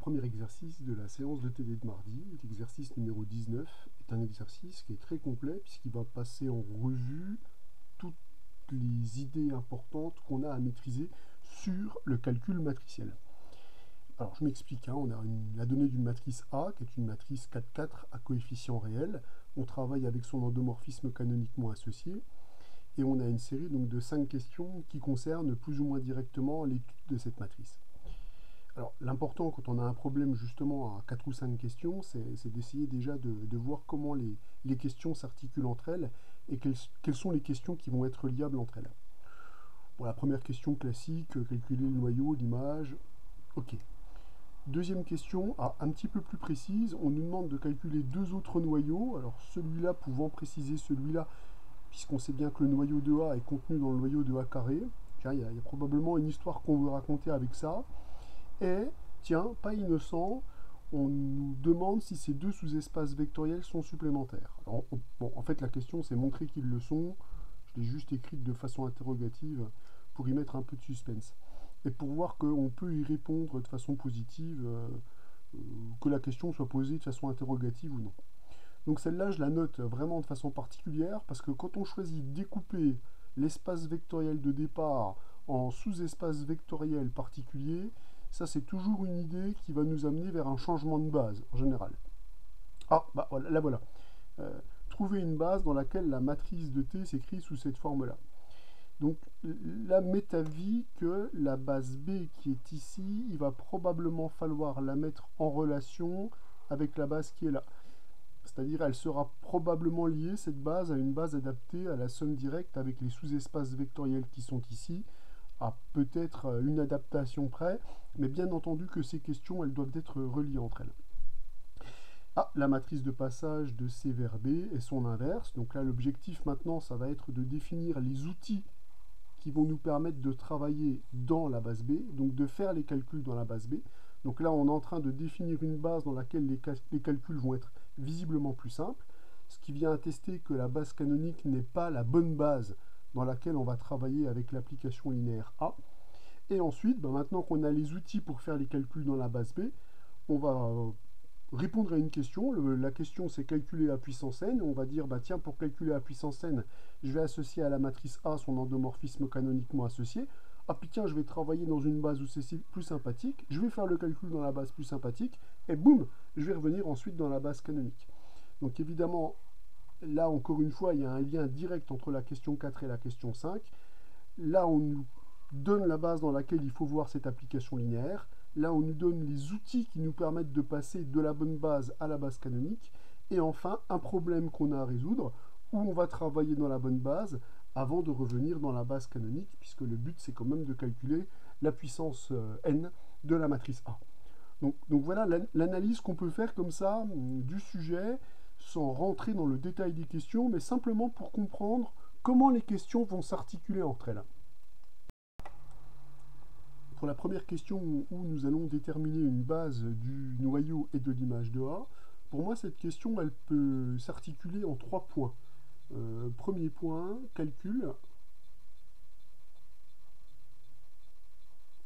premier exercice de la séance de TD de mardi. L'exercice numéro 19 est un exercice qui est très complet puisqu'il va passer en revue toutes les idées importantes qu'on a à maîtriser sur le calcul matriciel. Alors je m'explique, on a la donnée d'une matrice A qui est une matrice 4-4 à coefficient réel. On travaille avec son endomorphisme canoniquement associé et on a une série donc, de 5 questions qui concernent plus ou moins directement l'étude de cette matrice. Alors, l'important quand on a un problème justement à 4 ou 5 questions, c'est d'essayer déjà de voir comment les questions s'articulent entre elles et quelles sont les questions qui vont être liables entre elles. Bon, la première question classique, calculer le noyau, l'image, ok. Deuxième question, un petit peu plus précise, on nous demande de calculer deux autres noyaux, alors celui-là pouvant préciser celui-là, puisqu'on sait bien que le noyau de A est contenu dans le noyau de A carré. Tiens, il y a probablement une histoire qu'on veut raconter avec ça. Et, tiens, pas innocent, on nous demande si ces deux sous-espaces vectoriels sont supplémentaires. Alors, bon, en fait, la question, c'est montrer qu'ils le sont. Je l'ai juste écrite de façon interrogative pour y mettre un peu de suspense. Et pour voir qu'on peut y répondre de façon positive, que la question soit posée de façon interrogative ou non. Donc celle-là, je la note vraiment de façon particulière, parce que quand on choisit de découper l'espace vectoriel de départ en sous-espaces vectoriels particuliers, ça c'est toujours une idée qui va nous amener vers un changement de base, en général. Ah, bah voilà, là voilà. Trouver une base dans laquelle la matrice de T s'écrit sous cette forme-là. Donc là, m'est avis que la base B qui est ici, il va probablement falloir la mettre en relation avec la base qui est là. C'est-à-dire elle sera probablement liée, cette base, à une base adaptée à la somme directe avec les sous-espaces vectoriels qui sont ici, à peut-être une adaptation près, mais bien entendu que ces questions, elles doivent être reliées entre elles. Ah, la matrice de passage de C vers B et son inverse. Donc là, l'objectif maintenant, ça va être de définir les outils qui vont nous permettre de travailler dans la base B, donc de faire les calculs dans la base B. Donc là, on est en train de définir une base dans laquelle les calculs vont être visiblement plus simples, ce qui vient attester que la base canonique n'est pas la bonne base dans laquelle on va travailler avec l'application linéaire A. Et ensuite, maintenant qu'on a les outils pour faire les calculs dans la base B, on va répondre à une question. La question, c'est calculer la puissance n. On va dire, tiens, pour calculer la puissance n, je vais associer à la matrice A son endomorphisme canoniquement associé. Ah, puis tiens, je vais travailler dans une base où c'est plus sympathique. Je vais faire le calcul dans la base plus sympathique. Et boum, je vais revenir ensuite dans la base canonique. Donc évidemment, là, encore une fois, il y a un lien direct entre la question 4 et la question 5. Là, on nous donne la base dans laquelle il faut voir cette application linéaire. Là, on nous donne les outils qui nous permettent de passer de la bonne base à la base canonique. Et enfin, un problème qu'on a à résoudre, où on va travailler dans la bonne base avant de revenir dans la base canonique, puisque le but, c'est quand même de calculer la puissance n de la matrice A. Donc voilà l'analyse qu'on peut faire comme ça du sujet, sans rentrer dans le détail des questions, mais simplement pour comprendre comment les questions vont s'articuler entre elles. Pour la première question où nous allons déterminer une base du noyau et de l'image de A, pour moi cette question elle peut s'articuler en 3 points. Premier point, calcul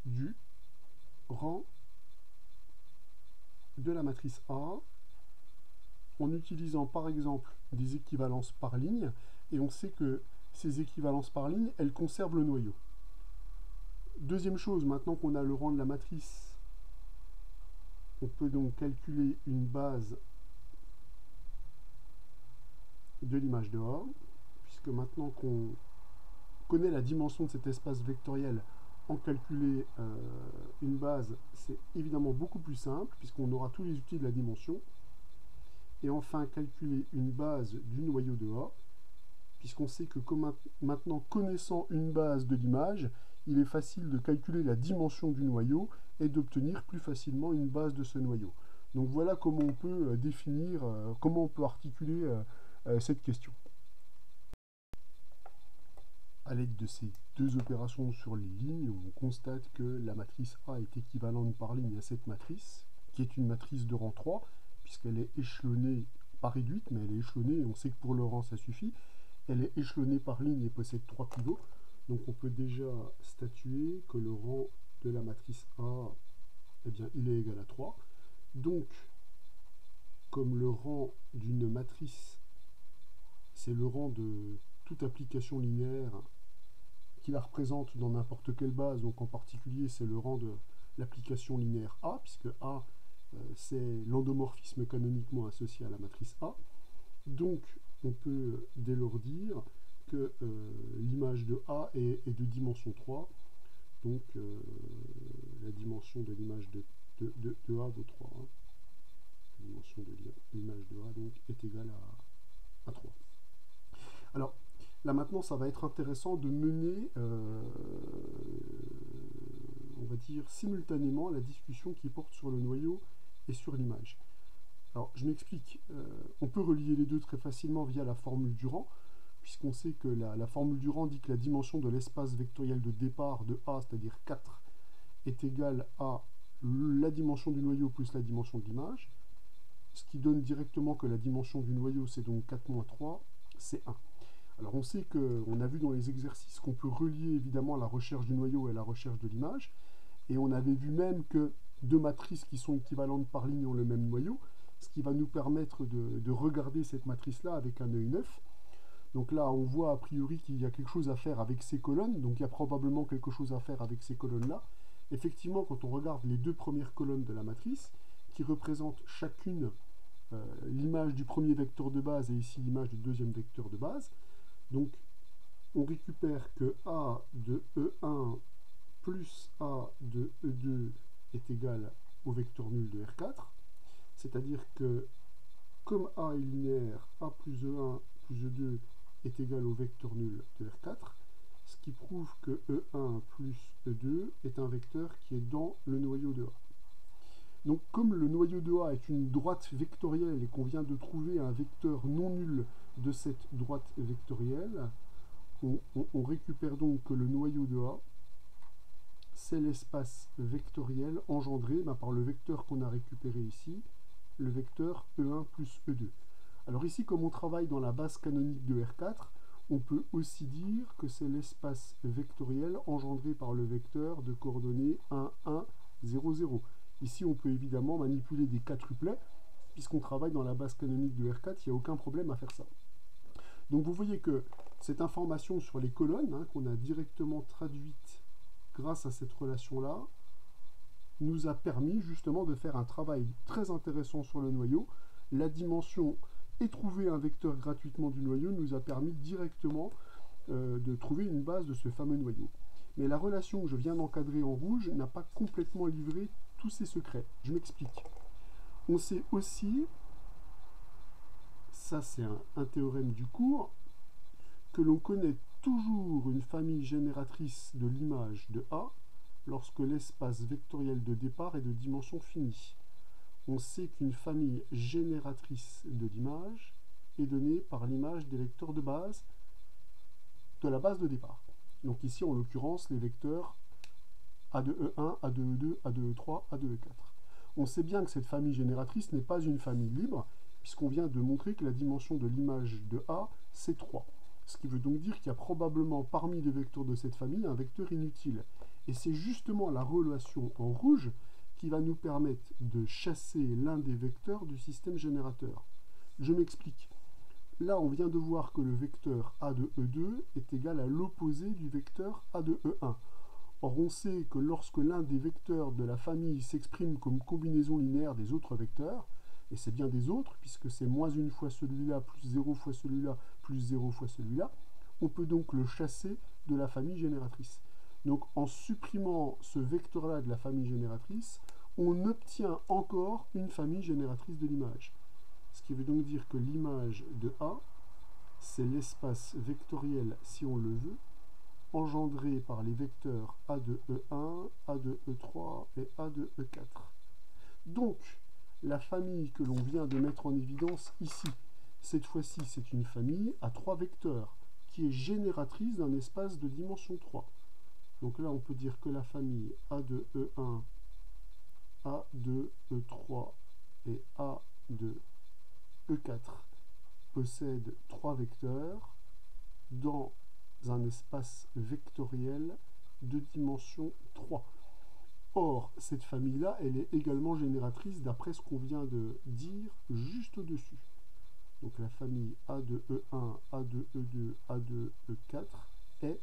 du rang de la matrice A en utilisant par exemple des équivalences par ligne, et on sait que ces équivalences par ligne, elles conservent le noyau. Deuxième chose, maintenant qu'on a le rang de la matrice, on peut donc calculer une base de l'image de A, puisque maintenant qu'on connaît la dimension de cet espace vectoriel, en calculer une base, c'est évidemment beaucoup plus simple, puisqu'on aura tous les outils de la dimension. Et enfin, calculer une base du noyau de A, puisqu'on sait que maintenant, connaissant une base de l'image, il est facile de calculer la dimension du noyau et d'obtenir plus facilement une base de ce noyau. Donc voilà comment on peut définir, comment on peut articuler cette question. À l'aide de ces deux opérations sur les lignes, on constate que la matrice A est équivalente par ligne à cette matrice, qui est une matrice de rang 3, puisqu'elle est échelonnée, pas réduite, mais elle est échelonnée, et on sait que pour le rang ça suffit. Elle est échelonnée par ligne et possède 3 pivots. Donc on peut déjà statuer que le rang de la matrice A, eh bien, il est égal à 3. Donc, comme le rang d'une matrice, c'est le rang de toute application linéaire qui la représente dans n'importe quelle base, donc en particulier c'est le rang de l'application linéaire A, puisque A c'est l'endomorphisme canoniquement associé à la matrice A. Donc on peut dès lors dire que l'image de A est de dimension 3, donc la dimension de l'image de A vaut 3. Hein. La dimension de l'image de A donc, est égale à 3. Alors, là maintenant, ça va être intéressant de mener, on va dire, simultanément la discussion qui porte sur le noyau et sur l'image. Alors, je m'explique. On peut relier les deux très facilement via la formule du rang, puisqu'on sait que la formule du rang dit que la dimension de l'espace vectoriel de départ de A, c'est-à-dire 4, est égale à la dimension du noyau plus la dimension de l'image, ce qui donne directement que la dimension du noyau, c'est donc 4 moins 3, c'est 1. Alors on sait qu'on a vu dans les exercices qu'on peut relier évidemment la recherche du noyau et la recherche de l'image, et on avait vu même que deux matrices qui sont équivalentes par ligne ont le même noyau, ce qui va nous permettre de regarder cette matrice-là avec un œil neuf. Donc là, on voit a priori qu'il y a quelque chose à faire avec ces colonnes, donc il y a probablement quelque chose à faire avec ces colonnes-là. Effectivement, quand on regarde les deux premières colonnes de la matrice, qui représentent chacune l'image du premier vecteur de base et ici l'image du deuxième vecteur de base, donc on récupère que A de E1 plus A de E2 est égal au vecteur nul de R4, c'est-à-dire que comme A est linéaire, A plus E1 plus E2 est égal au vecteur nul de R4, ce qui prouve que E1 plus E2 est un vecteur qui est dans le noyau de A. Donc comme le noyau de A est une droite vectorielle et qu'on vient de trouver un vecteur non nul de cette droite vectorielle, on récupère donc que le noyau de A, c'est l'espace vectoriel engendré par le vecteur qu'on a récupéré ici, le vecteur E1 plus E2. Alors ici, comme on travaille dans la base canonique de R4, on peut aussi dire que c'est l'espace vectoriel engendré par le vecteur de coordonnées 1, 1, 0, 0. Ici, on peut évidemment manipuler des quadruplets, puisqu'on travaille dans la base canonique de R4, il n'y a aucun problème à faire ça. Donc vous voyez que cette information sur les colonnes, hein, qu'on a directement traduite grâce à cette relation-là, nous a permis justement de faire un travail très intéressant sur le noyau. La dimension et trouver un vecteur gratuitement du noyau nous a permis directement de trouver une base de ce fameux noyau. Mais la relation que je viens d'encadrer en rouge n'a pas complètement livré tous ses secrets. Je m'explique. On sait aussi, ça c'est un théorème du cours, que l'on connaît toujours une famille génératrice de l'image de A lorsque l'espace vectoriel de départ est de dimension finie. On sait qu'une famille génératrice de l'image est donnée par l'image des vecteurs de base de la base de départ. Donc ici, en l'occurrence, les vecteurs A2E1, A2E2, A2E3, A2E4. On sait bien que cette famille génératrice n'est pas une famille libre, puisqu'on vient de montrer que la dimension de l'image de A, c'est 3. Ce qui veut donc dire qu'il y a probablement parmi les vecteurs de cette famille un vecteur inutile. Et c'est justement la relation en rouge qui va nous permettre de chasser l'un des vecteurs du système générateur. Je m'explique. Là, on vient de voir que le vecteur A de E2 est égal à l'opposé du vecteur A de E1. Or, on sait que lorsque l'un des vecteurs de la famille s'exprime comme combinaison linéaire des autres vecteurs, et c'est bien des autres, puisque c'est moins 1 fois celui-là, plus 0 fois celui-là, plus 0 fois celui-là, on peut donc le chasser de la famille génératrice. Donc, en supprimant ce vecteur-là de la famille génératrice, on obtient encore une famille génératrice de l'image. Ce qui veut donc dire que l'image de A, c'est l'espace vectoriel, si on le veut, engendré par les vecteurs A de E1, A de E3 et A de E4. Donc, la famille que l'on vient de mettre en évidence ici, cette fois-ci, c'est une famille à 3 vecteurs, qui est génératrice d'un espace de dimension 3. Donc là, on peut dire que la famille A de E1, A de E3 et A de E4 possède 3 vecteurs dans un espace vectoriel de dimension 3. Or, cette famille-là, elle est également génératrice d'après ce qu'on vient de dire juste au-dessus. Donc la famille A2E1, A2E2, A2E4 est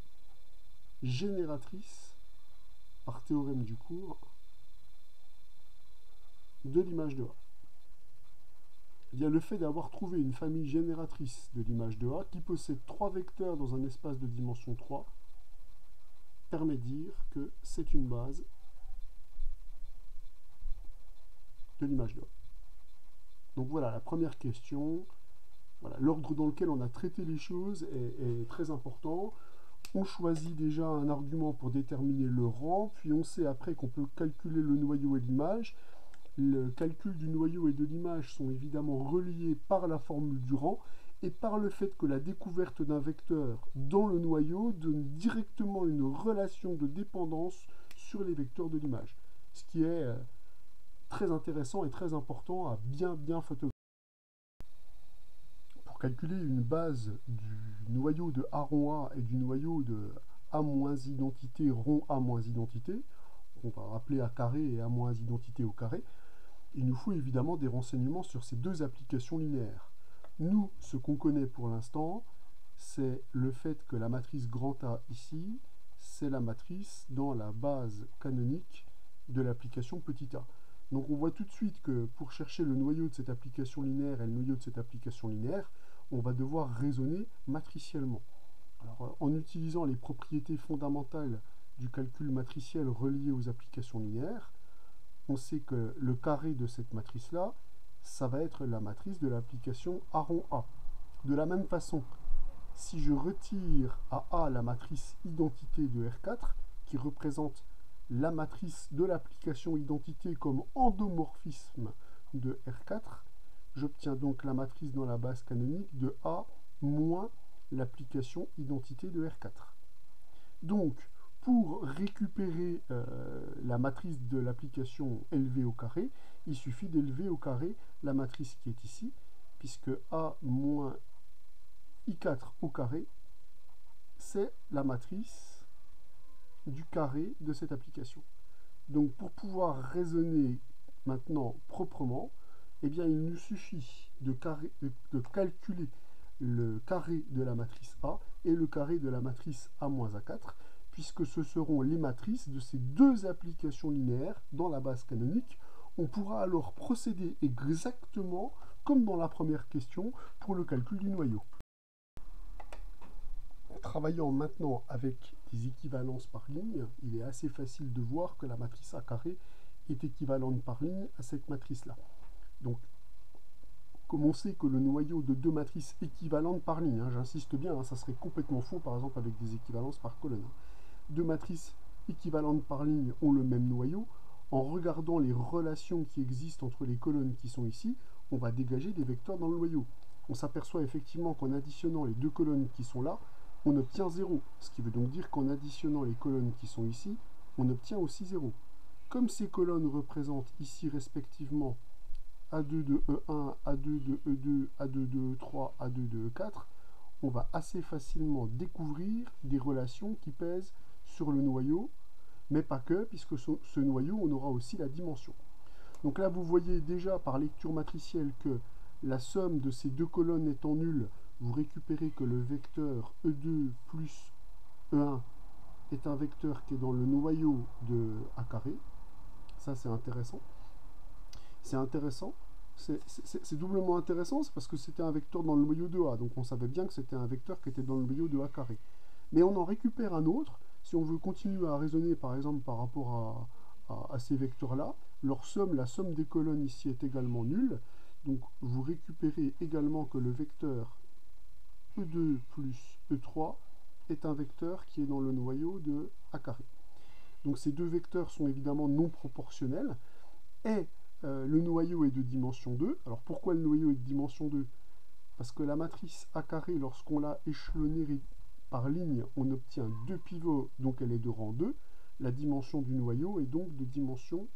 génératrice, par théorème du cours, de l'image de A. Eh bien, le fait d'avoir trouvé une famille génératrice de l'image de A qui possède 3 vecteurs dans un espace de dimension 3 permet de dire que c'est une base de l'image de A. Donc voilà, la première question. Voilà, l'ordre dans lequel on a traité les choses est très important. On choisit déjà un argument pour déterminer le rang, puis on sait après qu'on peut calculer le noyau et l'image. Le calcul du noyau et de l'image sont évidemment reliés par la formule du rang et par le fait que la découverte d'un vecteur dans le noyau donne directement une relation de dépendance sur les vecteurs de l'image. Ce qui est très intéressant et très important à bien photographier. Pour calculer une base du noyau de A rond A et du noyau de A moins identité rond A moins identité, on va rappeler A carré et A moins identité au carré, il nous faut évidemment des renseignements sur ces deux applications linéaires. Nous, ce qu'on connaît pour l'instant, c'est le fait que la matrice grand A ici, c'est la matrice dans la base canonique de l'application petit a. Donc on voit tout de suite que pour chercher le noyau de cette application linéaire et le noyau de cette application linéaire, on va devoir raisonner matriciellement. Alors, en utilisant les propriétés fondamentales du calcul matriciel relié aux applications linéaires, on sait que le carré de cette matrice-là, ça va être la matrice de l'application A rond A. De la même façon, si je retire à A la matrice identité de R4, qui représente la matrice de l'application identité comme endomorphisme de R4, j'obtiens donc la matrice dans la base canonique de A moins l'application identité de R4. Donc, pour récupérer la matrice de l'application élevée au carré, il suffit d'élever au carré la matrice qui est ici, puisque A moins I4 au carré, c'est la matrice du carré de cette application. Donc pour pouvoir raisonner maintenant proprement, eh bien il nous suffit de calculer le carré de la matrice A et le carré de la matrice A-A4, puisque ce seront les matrices de ces deux applications linéaires dans la base canonique. On pourra alors procéder exactement comme dans la première question pour le calcul du noyau. En travaillant maintenant avec des équivalences par ligne, il est assez facile de voir que la matrice A carré est équivalente par ligne à cette matrice-là. Donc, comme on sait que le noyau de deux matrices équivalentes par ligne, j'insiste bien, ça serait complètement faux par exemple avec des équivalences par colonne. Deux matrices équivalentes par ligne ont le même noyau. En regardant les relations qui existent entre les colonnes qui sont ici, on va dégager des vecteurs dans le noyau. On s'aperçoit effectivement qu'en additionnant les deux colonnes qui sont là, on obtient 0. Ce qui veut donc dire qu'en additionnant les colonnes qui sont ici, on obtient aussi 0. Comme ces colonnes représentent ici respectivement A2 de E1, A2 de E2, A2 de E3, A2 de E4, on va assez facilement découvrir des relations qui pèsent sur le noyau, mais pas que, puisque ce noyau, on aura aussi la dimension. Donc là, vous voyez déjà par lecture matricielle que la somme de ces deux colonnes étant nulle, vous récupérez que le vecteur E2 plus E1 est un vecteur qui est dans le noyau de A carré. Ça, c'est intéressant. C'est intéressant. C'est doublement intéressant, c'est parce que c'était un vecteur dans le noyau de A. Donc on savait bien que c'était un vecteur qui était dans le noyau de A carré. Mais on en récupère un autre. Si on veut continuer à raisonner, par exemple, par rapport à ces vecteurs-là, leur somme, la somme des colonnes ici est également nulle. Donc vous récupérez également que le vecteur E2 plus E3 est un vecteur qui est dans le noyau de A carré. Donc ces deux vecteurs sont évidemment non proportionnels. Et le noyau est de dimension 2. Alors pourquoi le noyau est de dimension 2? Parce que la matrice A carré, lorsqu'on l'a échelonnée par ligne, on obtient deux pivots, donc elle est de rang 2. La dimension du noyau est donc de dimension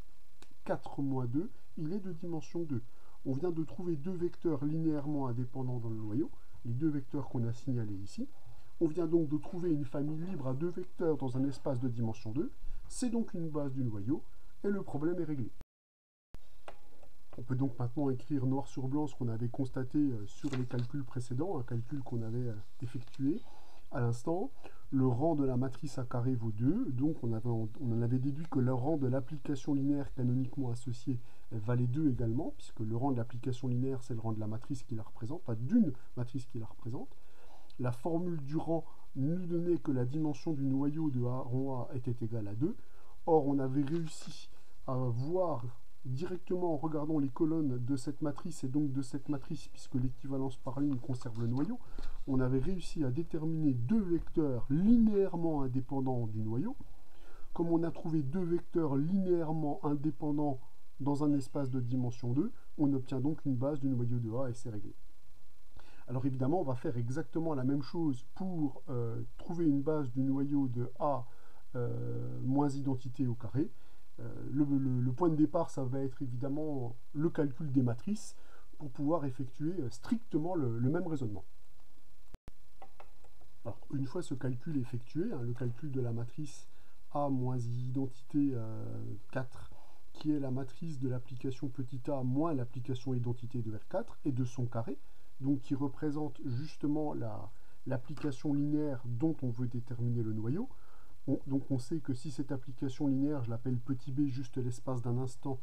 4 moins 2. Il est de dimension 2. On vient de trouver deux vecteurs linéairement indépendants dans le noyau, les deux vecteurs qu'on a signalés ici. On vient donc de trouver une famille libre à deux vecteurs dans un espace de dimension 2. C'est donc une base du noyau. et le problème est réglé. On peut donc maintenant écrire noir sur blanc ce qu'on avait constaté sur les calculs précédents, un calcul qu'on avait effectué à l'instant. Le rang de la matrice A carré vaut 2, donc on en avait déduit que le rang de l'application linéaire canoniquement associée valait 2 également, puisque le rang de l'application linéaire, c'est le rang de la matrice qui la représente, pas d'une matrice qui la représente. La formule du rang nous donnait que la dimension du noyau de A rond A était égale à 2. Or, on avait réussi à voir directement en regardant les colonnes de cette matrice, et donc de cette matrice, puisque l'équivalence par ligne conserve le noyau, on avait réussi à déterminer deux vecteurs linéairement indépendants du noyau. Comme on a trouvé deux vecteurs linéairement indépendants dans un espace de dimension 2, on obtient donc une base du noyau de A et c'est réglé. Alors évidemment, on va faire exactement la même chose pour trouver une base du noyau de A moins identité au carré. Le point de départ, ça va être évidemment le calcul des matrices pour pouvoir effectuer strictement le même raisonnement. Alors, une fois ce calcul effectué, le calcul de la matrice A moins identité 4, qui est la matrice de l'application petit a moins l'application identité de R4 et de son carré, donc qui représente justement l'application linéaire dont on veut déterminer le noyau. Donc on sait que si cette application linéaire, je l'appelle petit b juste l'espace d'un instant,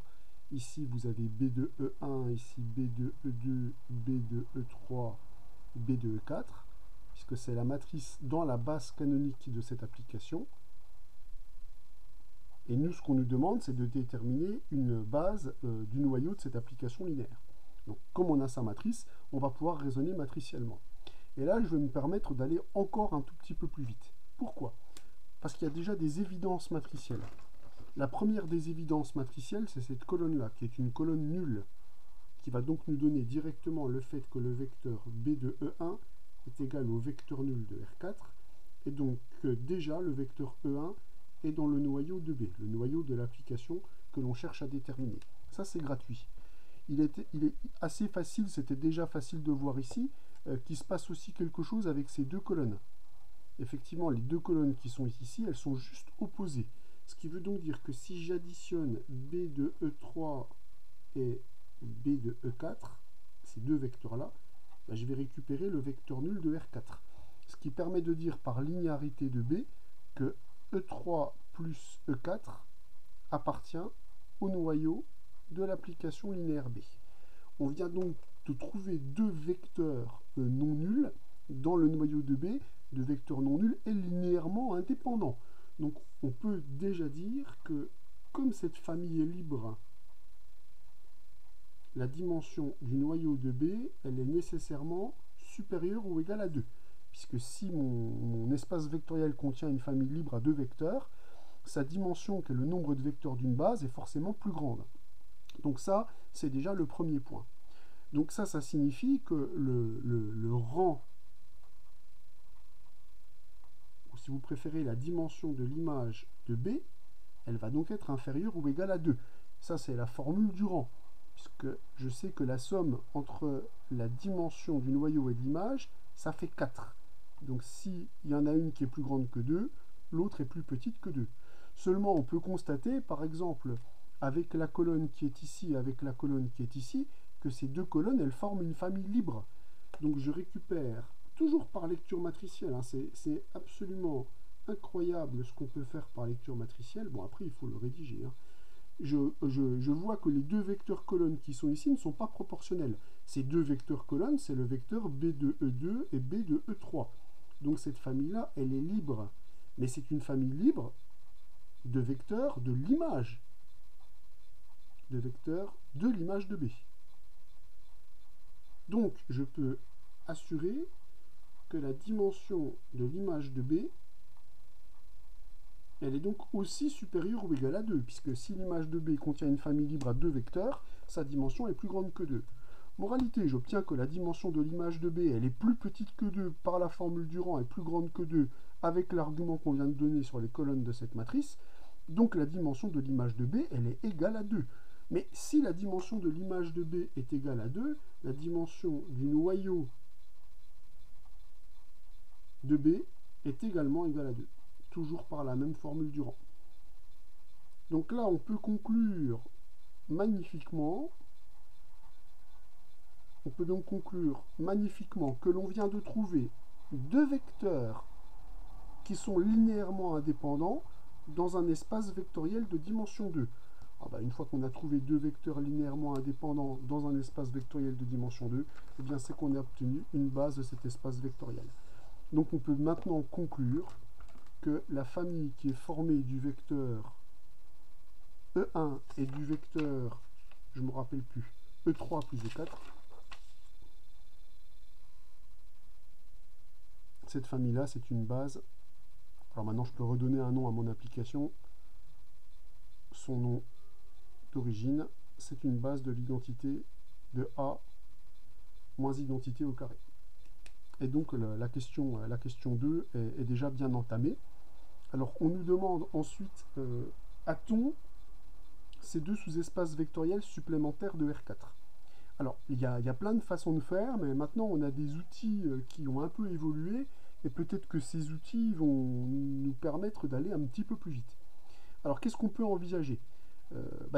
ici vous avez b de E1, ici b de E2, b de E3, b de E4, puisque c'est la matrice dans la base canonique de cette application. Et nous, ce qu'on nous demande, c'est de déterminer une base du noyau de cette application linéaire. Donc comme on a sa matrice, on va pouvoir raisonner matriciellement. Et là, je vais me permettre d'aller encore un tout petit peu plus vite. Pourquoi ? Parce qu'il y a déjà des évidences matricielles. La première des évidences matricielles, c'est cette colonne-là, qui est une colonne nulle, qui va donc nous donner directement le fait que le vecteur b de E1 est égal au vecteur nul de R4, et donc déjà le vecteur E1 est dans le noyau de B, le noyau de l'application que l'on cherche à déterminer. Ça, c'est gratuit. Il est assez facile, c'était déjà facile de voir ici, qu'il se passe aussi quelque chose avec ces deux colonnes. Effectivement, les deux colonnes qui sont ici, elles sont juste opposées. Ce qui veut donc dire que si j'additionne B de E3 et B de E4, ces deux vecteurs-là, ben, je vais récupérer le vecteur nul de R4. Ce qui permet de dire par linéarité de B que E3 plus E4 appartient au noyau de l'application linéaire B. On vient donc de trouver deux vecteurs non nuls dans le noyau de B, de vecteurs non nuls et linéairement indépendants. Donc on peut déjà dire que comme cette famille est libre, la dimension du noyau de B, elle est nécessairement supérieure ou égale à 2. Puisque si mon espace vectoriel contient une famille libre à deux vecteurs, sa dimension, qui est le nombre de vecteurs d'une base, est forcément plus grande. Donc ça, c'est déjà le premier point. Donc ça signifie que le rang, ou si vous préférez la dimension de l'image de B, elle va donc être inférieure ou égale à 2. Ça, c'est la formule du rang, puisque je sais que la somme entre la dimension du noyau et de l'image, ça fait 4. Donc s'il y en a une qui est plus grande que 2, l'autre est plus petite que 2. Seulement, on peut constater, par exemple, avec la colonne qui est ici et avec la colonne qui est ici, que ces deux colonnes, elles forment une famille libre. Donc je récupère, toujours par lecture matricielle, c'est absolument incroyable ce qu'on peut faire par lecture matricielle. Bon, après, il faut le rédiger. Je vois que les deux vecteurs colonnes qui sont ici ne sont pas proportionnels. Ces deux vecteurs colonnes, c'est le vecteur B de E2 et B de E3. Donc cette famille-là, elle est libre. Mais c'est une famille libre de vecteurs de l'image. De vecteurs de l'image de B. Donc je peux assurer que la dimension de l'image de B, elle est donc aussi supérieure ou égale à 2, puisque si l'image de B contient une famille libre à deux vecteurs, sa dimension est plus grande que 2. Moralité, j'obtiens que la dimension de l'image de B, elle est plus petite que 2 par la formule du rang et plus grande que 2 avec l'argument qu'on vient de donner sur les colonnes de cette matrice. Donc la dimension de l'image de B, elle est égale à 2. Mais si la dimension de l'image de B est égale à 2, la dimension du noyau de B est également égale à 2. Toujours par la même formule du rang. Donc là, on peut conclure magnifiquement. On peut donc conclure magnifiquement que l'on vient de trouver deux vecteurs qui sont linéairement indépendants dans un espace vectoriel de dimension 2. Ah bah, une fois qu'on a trouvé deux vecteurs linéairement indépendants dans un espace vectoriel de dimension 2, eh bien c'est qu'on a obtenu une base de cet espace vectoriel. Donc on peut maintenant conclure que la famille qui est formée du vecteur E1 et du vecteur, je ne me rappelle plus, E3 plus E4, cette famille-là, c'est une base. Alors maintenant, je peux redonner un nom à mon application. Son nom d'origine, c'est une base de l'identité de A moins identité au carré. Et donc la question 2 est déjà bien entamée. Alors on nous demande ensuite, a-t-on ces deux sous-espaces vectoriels supplémentaires de R4? Alors il y a plein de façons de faire, mais maintenant on a des outils qui ont un peu évolué, et peut-être que ces outils vont nous permettre d'aller un petit peu plus vite. Alors qu'est-ce qu'on peut envisager?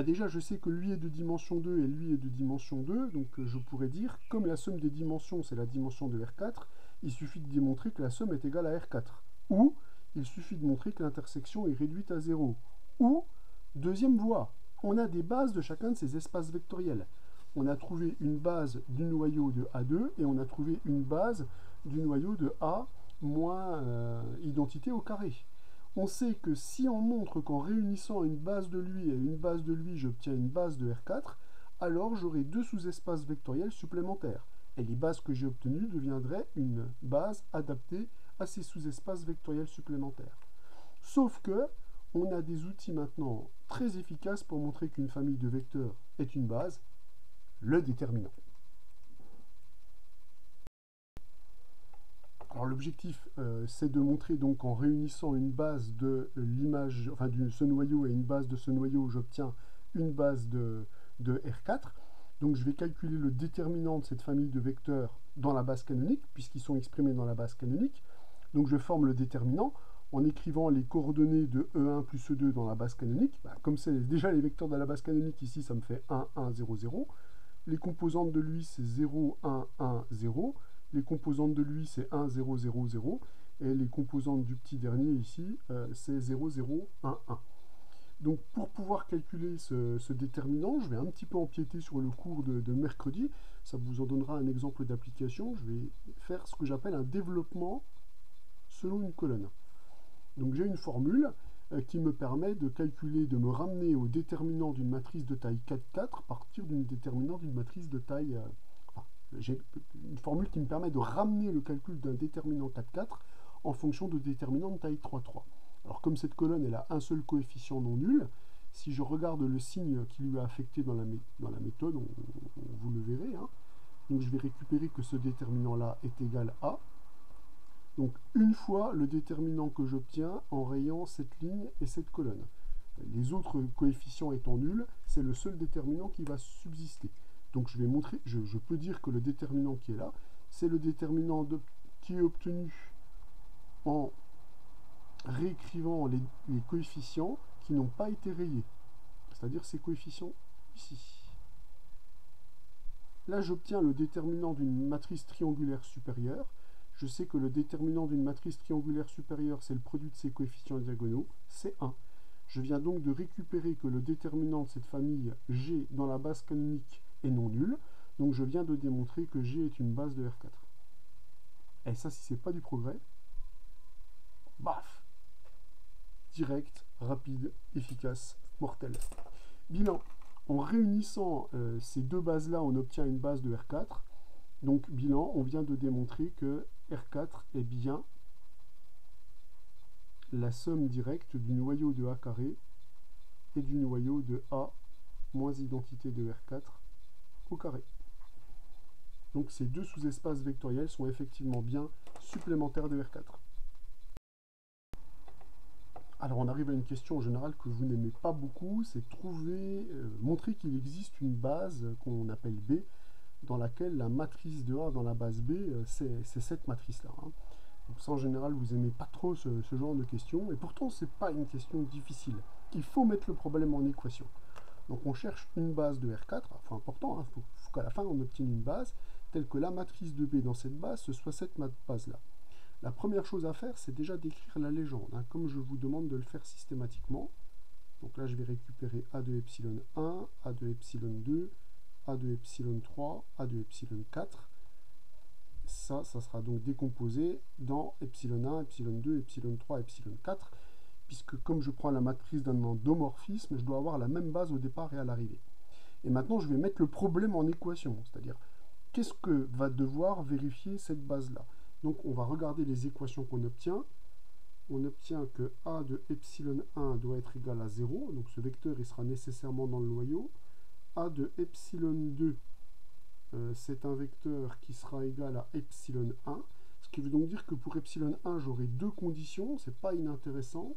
Déjà, je sais que lui est de dimension 2 et lui est de dimension 2, donc je pourrais dire, comme la somme des dimensions, c'est la dimension de R4, il suffit de démontrer que la somme est égale à R4. Ou, il suffit de montrer que l'intersection est réduite à 0. Ou, deuxième voie, on a des bases de chacun de ces espaces vectoriels. On a trouvé une base du noyau de A2 et on a trouvé une base du noyau de A moins identité au carré. On sait que si on montre qu'en réunissant une base de lui et une base de lui, j'obtiens une base de R4, alors j'aurai deux sous-espaces vectoriels supplémentaires. Et les bases que j'ai obtenues deviendraient une base adaptée à ces sous-espaces vectoriels supplémentaires. Sauf que on a des outils maintenant très efficaces pour montrer qu'une famille de vecteurs est une base, le déterminant. Alors l'objectif, c'est de montrer donc en réunissant une base de l'image, enfin de ce noyau et une base de ce noyau, j'obtiens une base de R4. Donc je vais calculer le déterminant de cette famille de vecteurs dans la base canonique, puisqu'ils sont exprimés dans la base canonique. Donc je forme le déterminant en écrivant les coordonnées de E1 plus E2 dans la base canonique. Comme c'est déjà les vecteurs de la base canonique, ici ça me fait 1, 1, 0, 0. Les composantes de lui, c'est 0, 1, 1, 0. Les composantes de lui, c'est 1, 0, 0, 0. Et les composantes du petit dernier ici, c'est 0, 0, 1, 1. Donc pour pouvoir calculer ce déterminant, je vais un petit peu empiéter sur le cours de mercredi. Ça vous en donnera un exemple d'application. Je vais faire ce que j'appelle un développement selon une colonne. Donc j'ai une formule qui me permet de calculer, de me ramener au déterminant d'une matrice de taille 4, 4 à partir d'une déterminant d'une matrice de taille... j'ai une formule qui me permet de ramener le calcul d'un déterminant 4, 4 en fonction de déterminant de taille 3, 3. Alors comme cette colonne elle a un seul coefficient non nul, si je regarde le signe qui lui est affecté dans la méthode, vous le verrez, hein. Donc je vais récupérer que ce déterminant-là est égal à... Donc une fois le déterminant que j'obtiens en rayant cette ligne et cette colonne. Les autres coefficients étant nuls, c'est le seul déterminant qui va subsister. Donc je vais montrer, je peux dire que le déterminant qui est là, c'est le déterminant qui est obtenu en réécrivant les coefficients qui n'ont pas été rayés. C'est-à-dire ces coefficients ici. Là j'obtiens le déterminant d'une matrice triangulaire supérieure. Je sais que le déterminant d'une matrice triangulaire supérieure, c'est le produit de ses coefficients diagonaux, c'est 1. Je viens donc de récupérer que le déterminant de cette famille G dans la base canonique est non nul. Donc je viens de démontrer que G est une base de R4. Et ça, si c'est pas du progrès, baf! Direct, rapide, efficace, mortel. Bilan. En réunissant ces deux bases-là, on obtient une base de R4. Donc, bilan, on vient de démontrer que R4 est bien la somme directe du noyau de A carré et du noyau de A moins identité de R4 au carré. Donc ces deux sous-espaces vectoriels sont effectivement bien supplémentaires de R4. Alors on arrive à une question en général que vous n'aimez pas beaucoup, c'est montrer qu'il existe une base qu'on appelle B, dans laquelle la matrice de A dans la base B, c'est cette matrice-là. Hein. Donc ça, en général, vous n'aimez pas trop ce genre de questions, et pourtant, ce n'est pas une question difficile. il faut mettre le problème en équation. Donc on cherche une base de R4, enfin important, il faut qu'à la fin on obtienne une base, telle que la matrice de B dans cette base, ce soit cette base-là. La première chose à faire, c'est déjà d'écrire la légende, hein, comme je vous demande de le faire systématiquement. Donc là, je vais récupérer A de epsilon 1, A de epsilon 2, A de epsilon 3, A de epsilon 4. Ça sera donc décomposé dans epsilon 1, epsilon 2, epsilon 3, epsilon 4, puisque comme je prends la matrice d'un endomorphisme, je dois avoir la même base au départ et à l'arrivée. Et maintenant, je vais mettre le problème en équation, c'est-à-dire qu'est-ce que va devoir vérifier cette base-là. Donc on va regarder les équations qu'on obtient. On obtient que A de epsilon 1 doit être égal à 0, donc ce vecteur il sera nécessairement dans le noyau. A de epsilon 2, c'est un vecteur qui sera égal à epsilon 1, ce qui veut donc dire que pour epsilon 1, j'aurai deux conditions, c'est pas inintéressant.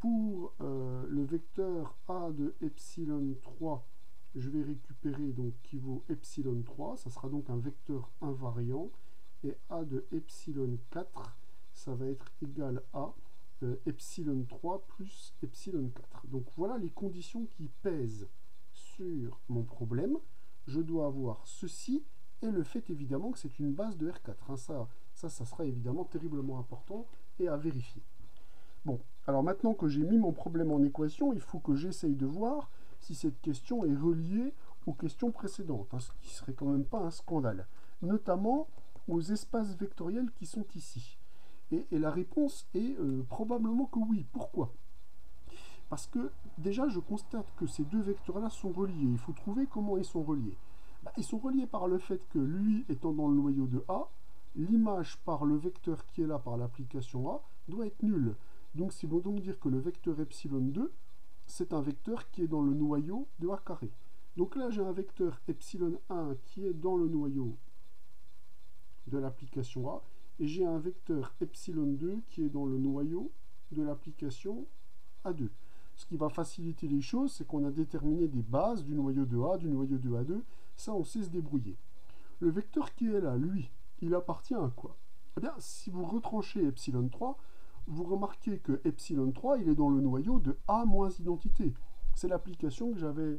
Pour le vecteur A de epsilon 3, je vais récupérer donc qui vaut epsilon 3, ça sera donc un vecteur invariant, et A de epsilon 4, ça va être égal à epsilon 3 plus epsilon 4. Donc voilà les conditions qui pèsent sur mon problème. Je dois avoir ceci et le fait évidemment que c'est une base de R4. Hein. Ça sera évidemment terriblement important et à vérifier. Bon, alors maintenant que j'ai mis mon problème en équation, il faut que j'essaye de voir si cette question est reliée aux questions précédentes, hein, ce qui serait quand même pas un scandale, notamment aux espaces vectoriels qui sont ici. Et la réponse est probablement que oui. Pourquoi? Parce que déjà, je constate que ces deux vecteurs-là sont reliés. Il faut trouver comment ils sont reliés. Ils sont reliés par le fait que lui étant dans le noyau de A, l'image par le vecteur qui est là par l'application A doit être nulle. Donc c'est bon donc dire que le vecteur epsilon 2, c'est un vecteur qui est dans le noyau de A carré. Donc là, j'ai un vecteur epsilon 1 qui est dans le noyau de l'application A, et j'ai un vecteur epsilon 2 qui est dans le noyau de l'application A2. Ce qui va faciliter les choses, c'est qu'on a déterminé des bases du noyau de A, du noyau de A2, ça on sait se débrouiller. Le vecteur qui est là, lui, il appartient à quoi? Eh bien, si vous retranchez epsilon 3, vous remarquez que epsilon 3, il est dans le noyau de A moins identité. C'est l'application que j'avais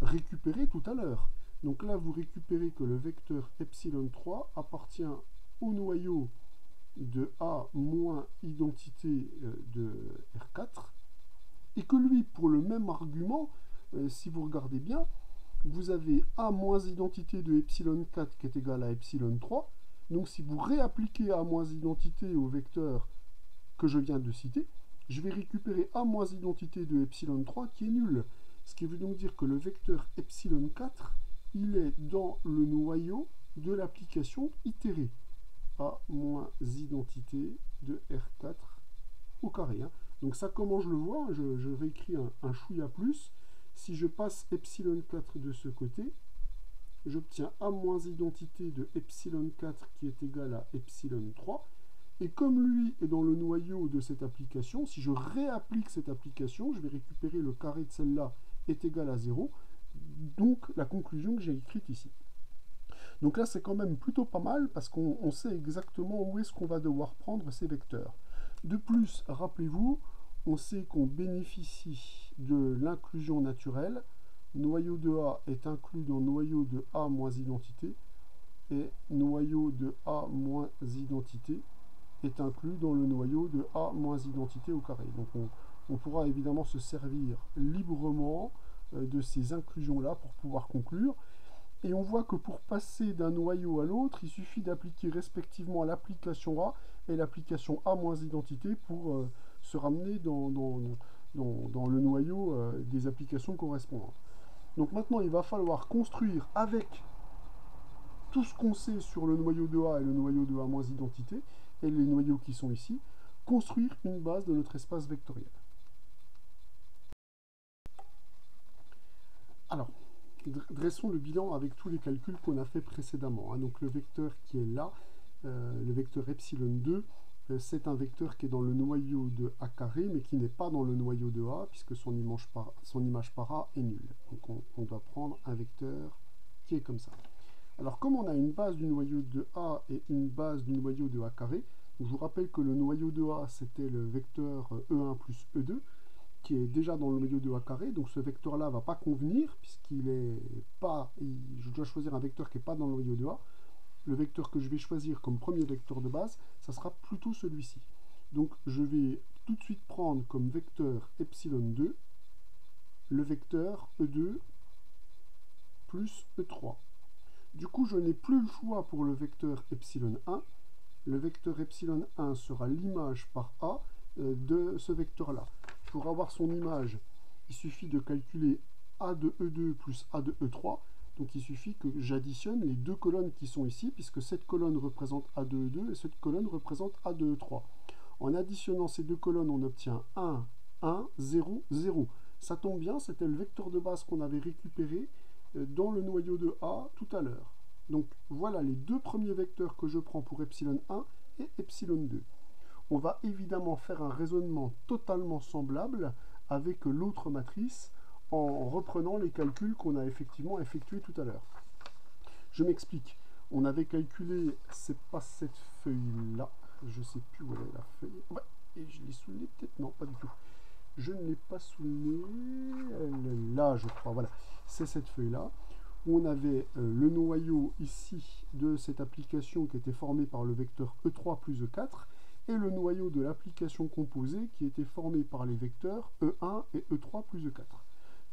récupérée tout à l'heure. Donc là, vous récupérez que le vecteur epsilon 3 appartient au noyau de A moins identité de R4, et que lui, pour le même argument, si vous regardez bien, vous avez A moins identité de epsilon 4 qui est égal à epsilon 3. Donc si vous réappliquez A moins identité au vecteur que je viens de citer, je vais récupérer A moins identité de epsilon 3 qui est nul. Ce qui veut donc dire que le vecteur epsilon 4, il est dans le noyau de l'application itérée. A moins identité de R4 au carré. Hein. Donc ça, comment je le vois? Je réécris un chouïa plus. Si je passe epsilon 4 de ce côté, j'obtiens A moins identité de epsilon 4 qui est égal à epsilon 3. Et comme lui est dans le noyau de cette application, si je réapplique cette application, je vais récupérer le carré de celle-là est égal à 0. Donc la conclusion que j'ai écrite ici. Donc là, c'est quand même plutôt pas mal parce qu'on sait exactement où est-ce qu'on va devoir prendre ces vecteurs. De plus, rappelez-vous, on sait qu'on bénéficie de l'inclusion naturelle. Noyau de A est inclus dans noyau de A moins identité et noyau de A moins identité est inclus dans le noyau de A moins identité au carré. Donc on pourra évidemment se servir librement de ces inclusions-là pour pouvoir conclure. Et on voit que pour passer d'un noyau à l'autre, il suffit d'appliquer respectivement l'application A et l'application A moins identité pour se ramener dans le noyau des applications correspondantes. Donc maintenant, il va falloir construire avec tout ce qu'on sait sur le noyau de A et le noyau de A moins identité, et les noyaux qui sont ici, construire une base de notre espace vectoriel. Alors, dressons le bilan avec tous les calculs qu'on a fait précédemment. Hein. Donc le vecteur qui est là, le vecteur epsilon 2, c'est un vecteur qui est dans le noyau de A carré, mais qui n'est pas dans le noyau de A, puisque son image par A est nulle. Donc on doit prendre un vecteur qui est comme ça. Alors comme on a une base du noyau de A et une base du noyau de A carré, je vous rappelle que le noyau de A, c'était le vecteur E1 plus E2, qui est déjà dans le noyau de A carré, donc ce vecteur-là ne va pas convenir, puisqu'il est pas, je dois choisir un vecteur qui n'est pas dans le noyau de A. Le vecteur que je vais choisir comme premier vecteur de base, ça sera plutôt celui-ci. Donc je vais tout de suite prendre comme vecteur epsilon 2 le vecteur E2 plus E3. Du coup, je n'ai plus le choix pour le vecteur epsilon 1. Le vecteur epsilon 1 sera l'image par A de ce vecteur-là. Pour avoir son image, il suffit de calculer A de E2 plus A de E3. Donc il suffit que j'additionne les deux colonnes qui sont ici, puisque cette colonne représente A de E2 et cette colonne représente A de E3. En additionnant ces deux colonnes, on obtient 1, 1, 0, 0. Ça tombe bien, c'était le vecteur de base qu'on avait récupéré dans le noyau de A tout à l'heure. Donc voilà les deux premiers vecteurs que je prends pour epsilon 1 et epsilon 2. On va évidemment faire un raisonnement totalement semblable avec l'autre matrice en reprenant les calculs qu'on a effectivement effectués tout à l'heure. Je m'explique. On avait calculé, c'est pas cette feuille-là, je ne sais plus où elle est la feuille. Ouais, et je l'ai sous le nez peut-être. Non, pas du tout. Je ne l'ai pas sous le nez. Elle est là, je crois. Voilà, c'est cette feuille-là. On avait le noyau ici de cette application qui était formé par le vecteur E3 plus E4 et le noyau de l'application composée qui était formé par les vecteurs E1 et E3 plus E4.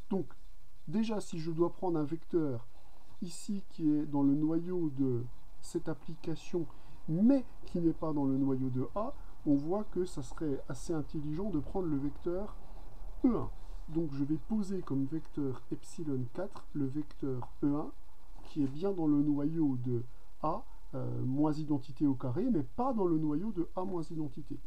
Donc, déjà, si je dois prendre un vecteur ici qui est dans le noyau de cette application mais qui n'est pas dans le noyau de A, on voit que ça serait assez intelligent de prendre le vecteur E1. Donc je vais poser comme vecteur epsilon 4 le vecteur E1 qui est bien dans le noyau de A moins identité au carré, mais pas dans le noyau de A moins identité.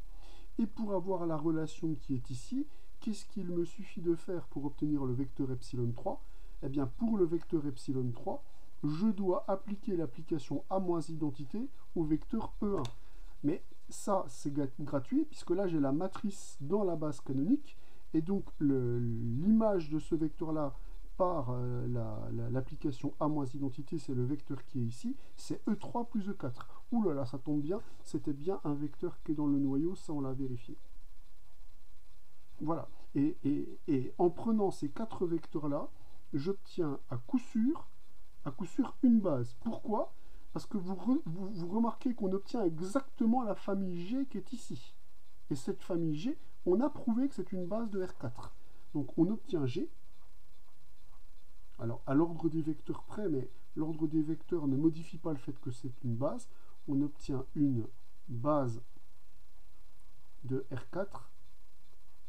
Et pour avoir la relation qui est ici, qu'est-ce qu'il me suffit de faire pour obtenir le vecteur epsilon 3? Eh bien pour le vecteur epsilon 3, je dois appliquer l'application A moins identité au vecteur E1. Mais ça, c'est gratuit, puisque là, j'ai la matrice dans la base canonique, et donc l'image de ce vecteur-là par l'application A moins identité, c'est le vecteur qui est ici, c'est E3 plus E4. Ouh là là, ça tombe bien, c'était bien un vecteur qui est dans le noyau, ça on l'a vérifié. Voilà, et en prenant ces quatre vecteurs-là, j'obtiens à coup sûr une base. Pourquoi? Parce que vous remarquez qu'on obtient exactement la famille G qui est ici. Et cette famille G, on a prouvé que c'est une base de R4. Donc on obtient G. Alors à l'ordre des vecteurs près, mais l'ordre des vecteurs ne modifie pas le fait que c'est une base. On obtient une base de R4,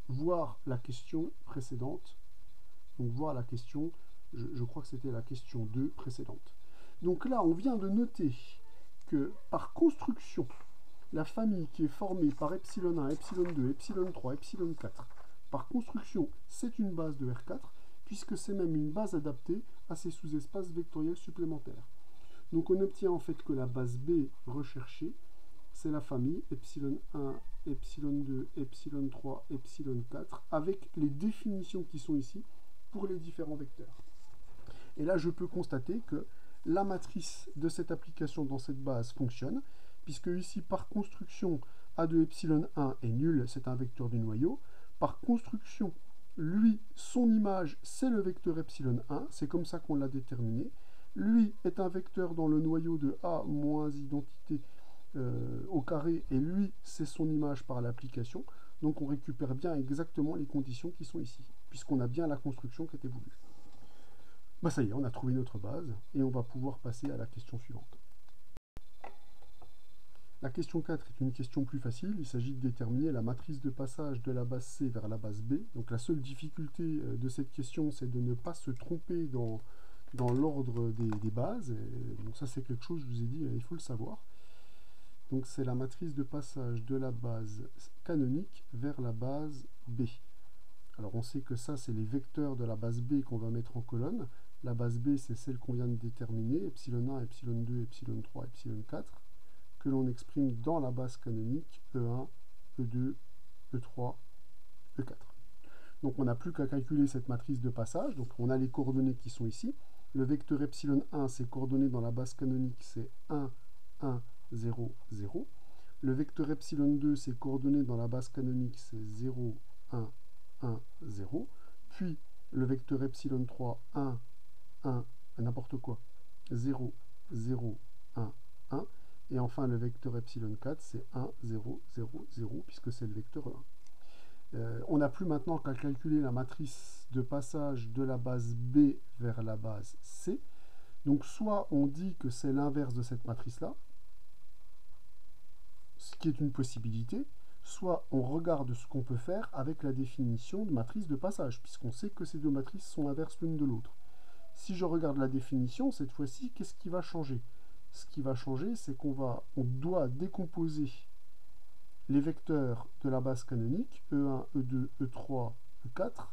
voire la question précédente. Donc voir la question, je crois que c'était la question 2 précédente. Donc là, on vient de noter que par construction, la famille qui est formée par epsilon 1, epsilon 2, epsilon 3, epsilon 4, par construction, c'est une base de R4, puisque c'est même une base adaptée à ces sous-espaces vectoriels supplémentaires. Donc on obtient en fait que la base B recherchée, c'est la famille epsilon 1, epsilon 2, epsilon 3, epsilon 4, avec les définitions qui sont ici pour les différents vecteurs. Et là, je peux constater que la matrice de cette application dans cette base fonctionne, puisque ici, par construction, A de epsilon 1 est nul, c'est un vecteur du noyau. Par construction, lui, son image, c'est le vecteur epsilon 1, c'est comme ça qu'on l'a déterminé. Lui est un vecteur dans le noyau de A moins identité au carré, et lui, c'est son image par l'application. Donc on récupère bien exactement les conditions qui sont ici, puisqu'on a bien la construction qui était voulue. Bah ça y est, on a trouvé notre base, et on va pouvoir passer à la question suivante. La question 4 est une question plus facile, il s'agit de déterminer la matrice de passage de la base C vers la base B. Donc la seule difficulté de cette question, c'est de ne pas se tromper dans l'ordre des bases. Et donc ça c'est quelque chose, je vous ai dit, il faut le savoir. Donc c'est la matrice de passage de la base canonique vers la base B. Alors on sait que ça c'est les vecteurs de la base B qu'on va mettre en colonne. La base B c'est celle qu'on vient de déterminer, epsilon 1, epsilon 2, epsilon 3, epsilon 4, que l'on exprime dans la base canonique E1, E2, E3, E4. Donc on n'a plus qu'à calculer cette matrice de passage, donc on a les coordonnées qui sont ici. Le vecteur epsilon 1, ses coordonnées dans la base canonique, c'est 1, 1, 0, 0. Le vecteur epsilon 2, ses coordonnées dans la base canonique, c'est 0, 1, 1, 0, puis le vecteur epsilon 3, 1, 1, n'importe quoi, 0, 0, 1, 1, et enfin le vecteur epsilon 4, c'est 1, 0, 0, 0, puisque c'est le vecteur 1. On n'a plus maintenant qu'à calculer la matrice de passage de la base B vers la base C. Donc soit on dit que c'est l'inverse de cette matrice-là, ce qui est une possibilité, soit on regarde ce qu'on peut faire avec la définition de matrice de passage, puisqu'on sait que ces deux matrices sont inverses l'une de l'autre. Si je regarde la définition, cette fois-ci, qu'est-ce qui va changer? Ce qui va changer, c'est qu'on doit décomposer les vecteurs de la base canonique, E1, E2, E3, E4,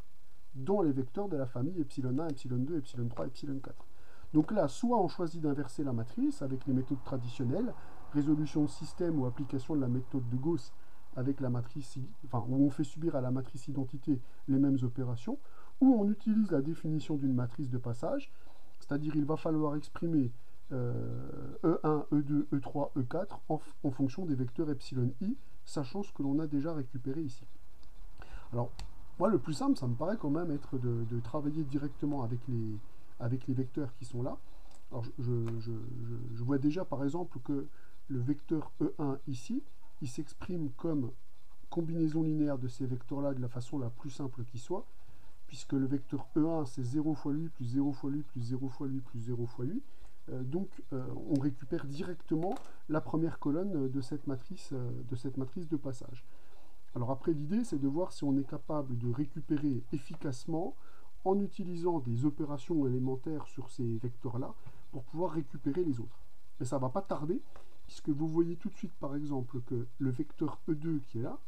dans les vecteurs de la famille epsilon 1, epsilon 2, epsilon 3, epsilon 4. Donc là, soit on choisit d'inverser la matrice avec les méthodes traditionnelles, résolution de système ou application de la méthode de Gauss avec la matrice, enfin, où on fait subir à la matrice identité les mêmes opérations, ou on utilise la définition d'une matrice de passage, c'est-à-dire il va falloir exprimer E1, E2, E3, E4 en fonction des vecteurs epsilon i, sachant ce que l'on a déjà récupéré ici. Alors, moi, le plus simple, ça me paraît quand même être de travailler directement avec les vecteurs qui sont là. Alors, je vois déjà, par exemple, que le vecteur E1 ici, il s'exprime comme combinaison linéaire de ces vecteurs-là de la façon la plus simple qui soit, puisque le vecteur E1, c'est 0 fois lui, plus 0 fois lui, plus 0 fois lui, plus 0 fois lui. Donc, on récupère directement la première colonne de cette matrice de passage. Alors après, l'idée, c'est de voir si on est capable de récupérer efficacement en utilisant des opérations élémentaires sur ces vecteurs-là pour pouvoir récupérer les autres. Mais ça ne va pas tarder, puisque vous voyez tout de suite, par exemple, que le vecteur E2 qui est là,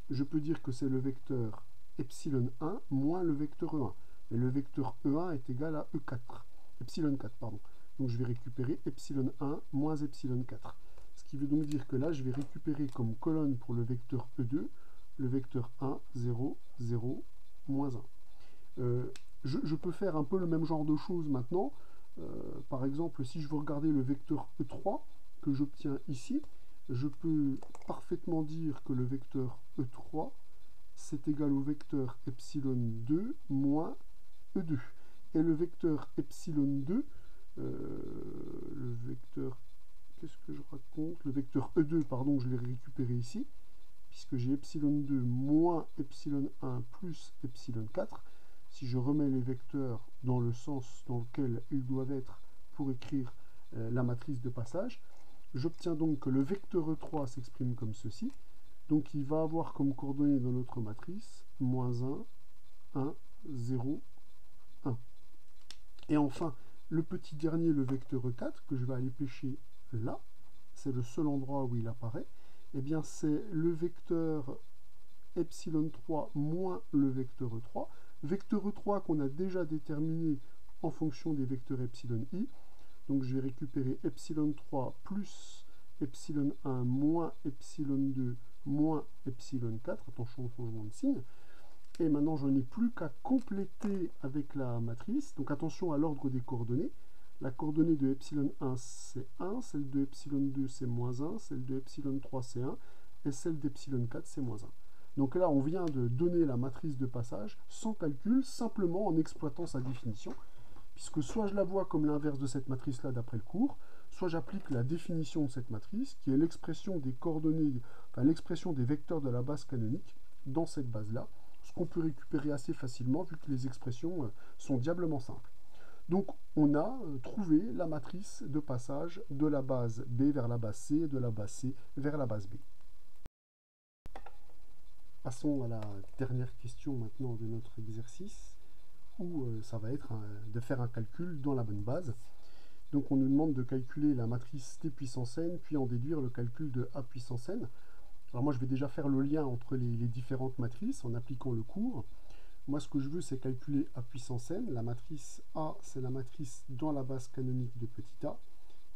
je peux dire que c'est le vecteur epsilon 1 moins le vecteur E1. Et le vecteur E1 est égal à E4, epsilon 4, pardon. Donc je vais récupérer epsilon 1 moins epsilon 4. Ce qui veut donc dire que là, je vais récupérer comme colonne pour le vecteur E2, le vecteur 1, 0, 0, moins 1. Je peux faire un peu le même genre de choses maintenant. Par exemple, si je veux regarder le vecteur E3 que j'obtiens ici, je peux parfaitement dire que le vecteur E3, c'est égal au vecteur epsilon 2 moins E2. Et le vecteur epsilon 2, le vecteur, qu'est-ce que je raconte? Le vecteur E2, pardon, je l'ai récupéré ici, puisque j'ai epsilon 2 moins epsilon 1 plus epsilon 4. Si je remets les vecteurs dans le sens dans lequel ils doivent être pour écrire la matrice de passage, j'obtiens donc que le vecteur E3 s'exprime comme ceci. Donc il va avoir comme coordonnées dans notre matrice moins 1, 1, 0, 1. Et enfin, le petit dernier, le vecteur E4, que je vais aller pêcher là, c'est le seul endroit où il apparaît, eh bien c'est le vecteur epsilon 3 moins le vecteur E3. Vecteur E3 qu'on a déjà déterminé en fonction des vecteurs epsilon i. Donc je vais récupérer epsilon 3 plus epsilon 1 moins epsilon 2 moins epsilon 4. Attention au changement de signe. Et maintenant, je n'ai plus qu'à compléter avec la matrice. Donc attention à l'ordre des coordonnées. La coordonnée de epsilon 1, c'est 1. Celle de epsilon 2, c'est moins 1. Celle de epsilon 3, c'est 1. Et celle d'epsilon 4, c'est moins 1. Donc là, on vient de donner la matrice de passage sans calcul, simplement en exploitant sa définition, puisque soit je la vois comme l'inverse de cette matrice-là d'après le cours, soit j'applique la définition de cette matrice, qui est l'expression des coordonnées, enfin l'expression des vecteurs de la base canonique dans cette base-là, ce qu'on peut récupérer assez facilement vu que les expressions sont diablement simples. Donc on a trouvé la matrice de passage de la base B vers la base C et de la base C vers la base B. Passons à la dernière question maintenant de notre exercice, où ça va être de faire un calcul dans la bonne base. Donc on nous demande de calculer la matrice T puissance n, puis en déduire le calcul de A puissance n. Alors moi je vais déjà faire le lien entre les différentes matrices en appliquant le cours. Moi ce que je veux c'est calculer A puissance n. La matrice A c'est la matrice dans la base canonique de petit a.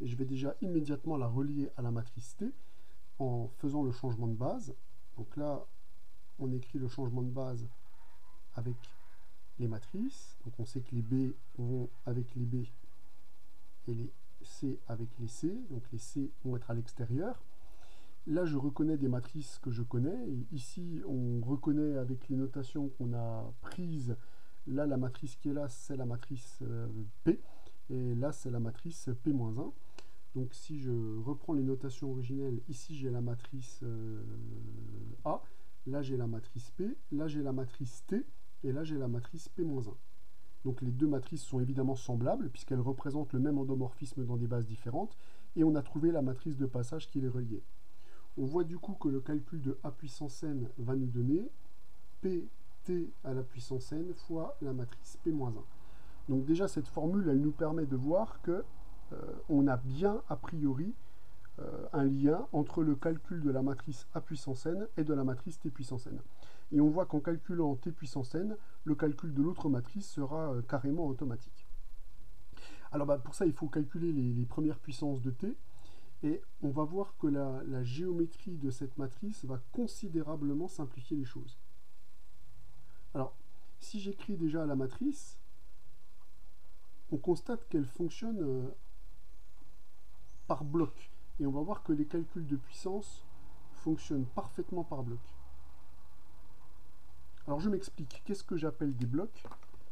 Et je vais déjà immédiatement la relier à la matrice T en faisant le changement de base. Donc là on écrit le changement de base avec les matrices. Donc on sait que les B vont avec les B et les C avec les C. Donc les C vont être à l'extérieur. Là, je reconnais des matrices que je connais. Et ici, on reconnaît avec les notations qu'on a prises. Là, la matrice qui est là, c'est la matrice P. Et là, c'est la matrice P-1. Donc, si je reprends les notations originelles, ici, j'ai la matrice A. Là, j'ai la matrice P. Là, j'ai la matrice T. Et là, j'ai la matrice P-1. Donc, les deux matrices sont évidemment semblables, puisqu'elles représentent le même endomorphisme dans des bases différentes. Et on a trouvé la matrice de passage qui les reliait. On voit du coup que le calcul de A puissance n va nous donner pt à la puissance n fois la matrice p-1. Donc déjà cette formule, elle nous permet de voir que on a bien a priori un lien entre le calcul de la matrice A puissance n et de la matrice T puissance n. Et on voit qu'en calculant T puissance n, le calcul de l'autre matrice sera carrément automatique. Alors pour ça, il faut calculer les premières puissances de T. Et on va voir que la géométrie de cette matrice va considérablement simplifier les choses. Alors, si j'écris déjà la matrice, on constate qu'elle fonctionne par bloc. Et on va voir que les calculs de puissance fonctionnent parfaitement par bloc. Alors je m'explique. Qu'est-ce que j'appelle des blocs?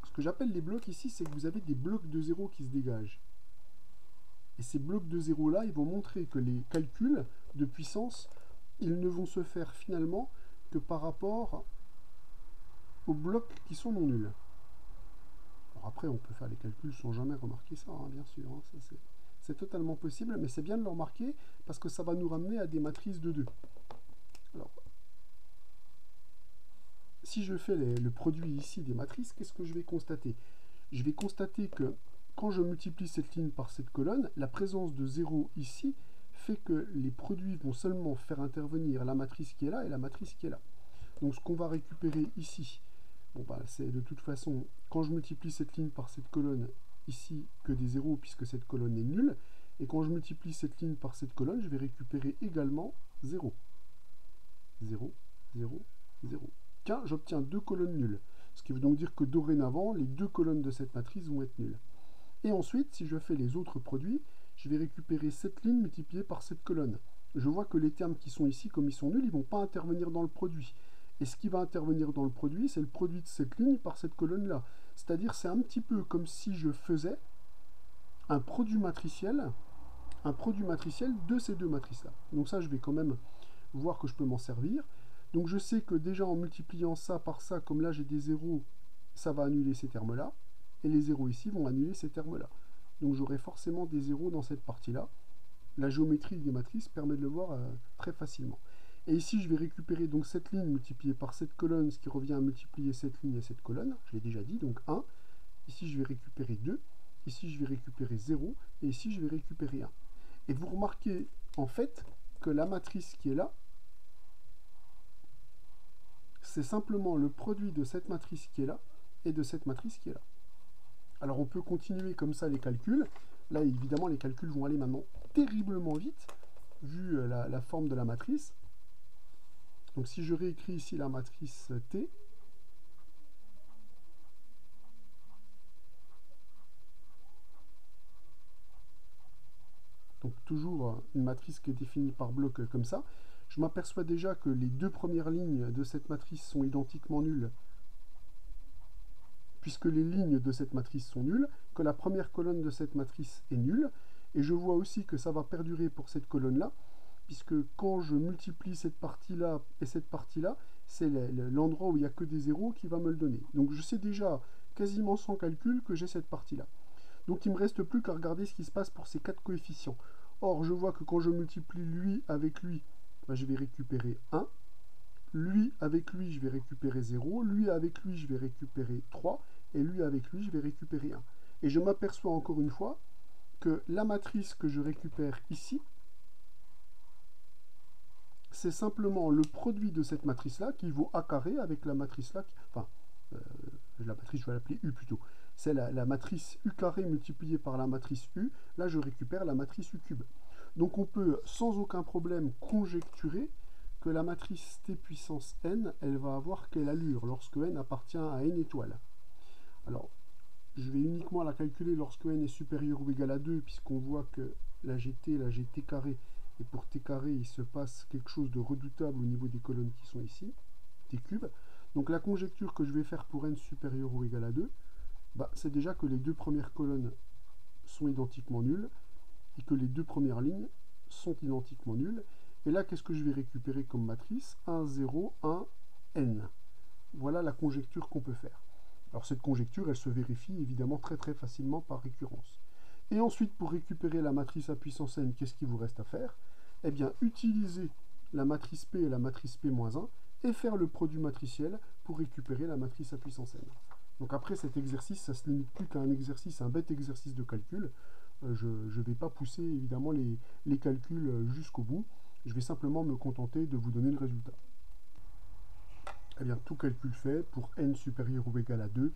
Ce que j'appelle des blocs ici, c'est que vous avez des blocs de zéro qui se dégagent. Et ces blocs de zéro là, ils vont montrer que les calculs de puissance, ils ne vont se faire finalement que par rapport aux blocs qui sont non nuls. Alors après, on peut faire les calculs sans jamais remarquer ça, hein, bien sûr. Hein, c'est totalement possible, mais c'est bien de le remarquer parce que ça va nous ramener à des matrices de 2. Alors, si je fais le produit ici des matrices, qu'est-ce que je vais constater? Je vais constater que quand je multiplie cette ligne par cette colonne, la présence de 0 ici fait que les produits vont seulement faire intervenir la matrice qui est là et la matrice qui est là. Donc ce qu'on va récupérer ici, c'est de toute façon, quand je multiplie cette ligne par cette colonne, ici que des 0 puisque cette colonne est nulle, et quand je multiplie cette ligne par cette colonne, je vais récupérer également 0. 0, 0, 0. Tiens, j'obtiens deux colonnes nulles. Ce qui veut donc dire que dorénavant, les deux colonnes de cette matrice vont être nulles. Et ensuite, si je fais les autres produits, je vais récupérer cette ligne multipliée par cette colonne. Je vois que les termes qui sont ici, comme ils sont nuls, ils ne vont pas intervenir dans le produit. Et ce qui va intervenir dans le produit, c'est le produit de cette ligne par cette colonne-là. C'est-à-dire, c'est un petit peu comme si je faisais un produit matriciel de ces deux matrices-là. Donc ça, je vais quand même voir que je peux m'en servir. Donc je sais que déjà en multipliant ça par ça, comme là j'ai des zéros, ça va annuler ces termes-là. Et les zéros ici vont annuler ces termes-là. Donc j'aurai forcément des zéros dans cette partie-là. La géométrie des matrices permet de le voir très facilement. Et ici, je vais récupérer donc cette ligne multipliée par cette colonne, ce qui revient à multiplier cette ligne et cette colonne. Je l'ai déjà dit, donc 1. Ici, je vais récupérer 2. Ici, je vais récupérer 0. Et ici, je vais récupérer 1. Et vous remarquez, en fait, que la matrice qui est là, c'est simplement le produit de cette matrice qui est là et de cette matrice qui est là. Alors on peut continuer comme ça les calculs. Là évidemment les calculs vont aller maintenant terriblement vite vu la forme de la matrice. Donc si je réécris ici la matrice T, donc toujours une matrice qui est définie par bloc comme ça, je m'aperçois déjà que les deux premières lignes de cette matrice sont identiquement nulles, puisque les lignes de cette matrice sont nulles, que la première colonne de cette matrice est nulle, et je vois aussi que ça va perdurer pour cette colonne-là, puisque quand je multiplie cette partie-là et cette partie-là, c'est l'endroit où il n'y a que des zéros qui va me le donner. Donc je sais déjà, quasiment sans calcul, que j'ai cette partie-là. Donc il ne me reste plus qu'à regarder ce qui se passe pour ces quatre coefficients. Or, je vois que quand je multiplie lui avec lui, je vais récupérer 1. Lui avec lui, je vais récupérer 0. Lui avec lui, je vais récupérer 3. Et lui avec lui, je vais récupérer 1. Et je m'aperçois encore une fois que la matrice que je récupère ici, c'est simplement le produit de cette matrice-là qui vaut A carré avec la matrice-là, la matrice, je vais l'appeler U plutôt. C'est la matrice U carré multipliée par la matrice U. Là, je récupère la matrice U cube. Donc on peut sans aucun problème conjecturer que la matrice T puissance n, elle va avoir quelle allure lorsque n appartient à n étoiles. Alors, je vais uniquement la calculer lorsque n est supérieur ou égal à 2, puisqu'on voit que la gt carré et pour t carré, il se passe quelque chose de redoutable au niveau des colonnes qui sont ici, t cube. Donc la conjecture que je vais faire pour n supérieur ou égal à 2, bah, c'est déjà que les deux premières colonnes sont identiquement nulles, et que les deux premières lignes sont identiquement nulles. Et là, qu'est-ce que je vais récupérer comme matrice? 1, 0, 1, n. Voilà la conjecture qu'on peut faire. Alors cette conjecture, elle se vérifie évidemment très très facilement par récurrence. Et ensuite, pour récupérer la matrice à puissance n, qu'est-ce qu'il vous reste à faire? Eh bien, utiliser la matrice P et la matrice P-1 et faire le produit matriciel pour récupérer la matrice à puissance n. Donc après cet exercice, ça ne se limite plus qu'à un exercice, un bête exercice de calcul. Je ne vais pas pousser évidemment les calculs jusqu'au bout. Je vais simplement me contenter de vous donner le résultat. Eh bien, tout calcul fait, pour n supérieur ou égal à 2,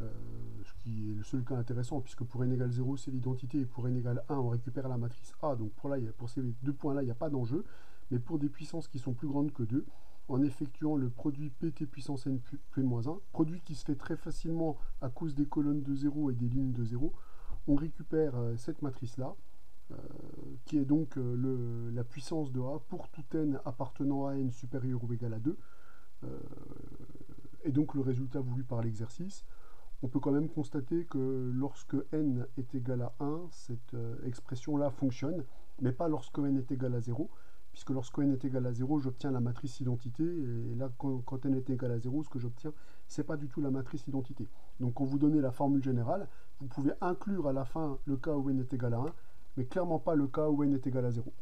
ce qui est le seul cas intéressant, puisque pour n égale 0, c'est l'identité, et pour n égale 1, on récupère la matrice A. Donc pour ces deux points-là, il n'y a pas d'enjeu. Mais pour des puissances qui sont plus grandes que 2, en effectuant le produit pt puissance n p-1, produit qui se fait très facilement à cause des colonnes de 0 et des lignes de 0, on récupère cette matrice-là, qui est donc la puissance de A pour tout n appartenant à n supérieur ou égal à 2, et donc le résultat voulu par l'exercice. On peut quand même constater que lorsque n est égal à 1, cette expression-là fonctionne, mais pas lorsque n est égal à 0, puisque lorsque n est égal à 0, j'obtiens la matrice identité, et là, quand n est égal à 0, ce que j'obtiens, c'est pas du tout la matrice identité. Donc, quand vous donnez la formule générale, vous pouvez inclure à la fin le cas où n est égal à 1, mais clairement pas le cas où n est égal à 0.